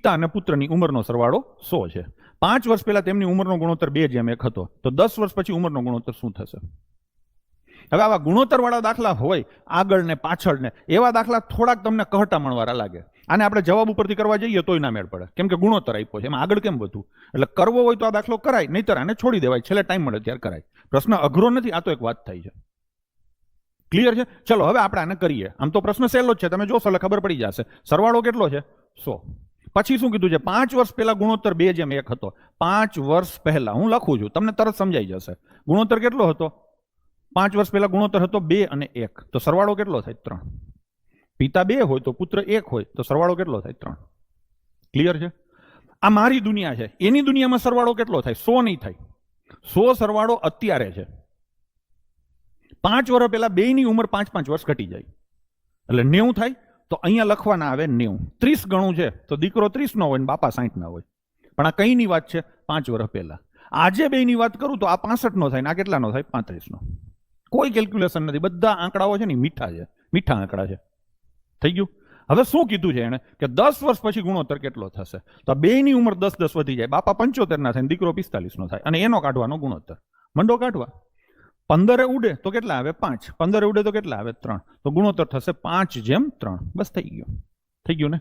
પિતા અને પુત્રની ઉંમરનો સરવાળો 100 છે. 5 વર્ષ પહેલા તેમની ઉંમરનો ગુણોત્તર 2:1 હતો, તો 10 વર્ષ પછી ઉંમરનો ગુણોત્તર શું થશે? હવે આવા ગુણોત્તરવાળા દાખલા હોય આગળ ને પાછળ ને, એવા દાખલા થોડાક તમને કહટામણવાળા લાગે. આને આપણે જવાબ ઉપરથી કરવા જઈએ તોય ના મેળ પડે, કેમ કે ગુણોત્તર આપ્યો છે, એમાં આગળ કેમ વધવું? એટલે કરવો હોય તો આ દાખલો કરાય, નહીતર આને છોડી દેવાય, છેલ્લે ટાઈમ મળે ત્યારે કરાય. પ્રશ્ન અઘરો નથી, આ તો એક વાત થઈ છે. ક્લિયર છે? ચલો હવે આપણે આને કરીએ. આમ તો પ્રશ્ન સહેલો જ છે, તમે જોશો એટલે ખબર પડી જશે. સરવાળો કેટલો છે? 100. પછી શું કીધું છે? 5 વર્ષ પહેલા ગુણોત્તર 2:1 હતો. 5 વર્ષ પહેલા હું લખું છું, તમને તરત સમજાઈ જશે. ગુણોત્તર કેટલો હતો? 5 વર્ષ પહેલા ગુણોત્તર હતો 2 અને 1, તો સરવાળો કેટલો થાય? 3. પિતા 2 હોય તો પુત્ર 1 હોય તો સરવાળો કેટલો થાય? 3. ક્લિયર છે? આ મારી દુનિયા છે, એની દુનિયામાં સરવાળો કેટલો થાય? 100 નહીં થાય. 100 સરવાળો અત્યારે છે. 5 વર્ષ પહેલા બેયની ઉંમર 5-5 વર્ષ ઘટી જાય એટલે 90 થાય. તો અહીંયા લખવાના આવે 90. 30 ગણું છે તો દીકરો 30 નો હોય ને બાપા 60 ના હોય. પણ આ કઈની વાત છે? 5 વર્ષ પહેલા. આજે બેયની વાત કરું તો આ 65 નો થાય ને આ કેટલાનો થાય? 35 નો. કોઈ કેલ્ક્યુલેશન નથી, બધા આંકડાઓ છે ને મીઠા છે, મીઠા આંકડા છે. થઈ ગયું? હવે શું કીધું છે એને કે 10 વર્ષ પછી ગુણોત્તર કેટલો થશે? તો આ બેયની ઉંમર 10-10 વધી જાય, બાપા 75 ના થાય, દીકરો 45 નો થાય, અને એનો કાઢવાનો ગુણોત્તર. મંડો કાઢવા. 15 ઉડે તો કેટલા આવે? 5. 15 ઉડે તો કેટલા આવે? 3. તો ગુણોત્તર થશે 5:3. બસ થઈ ગયું. થઈ ગયું ને?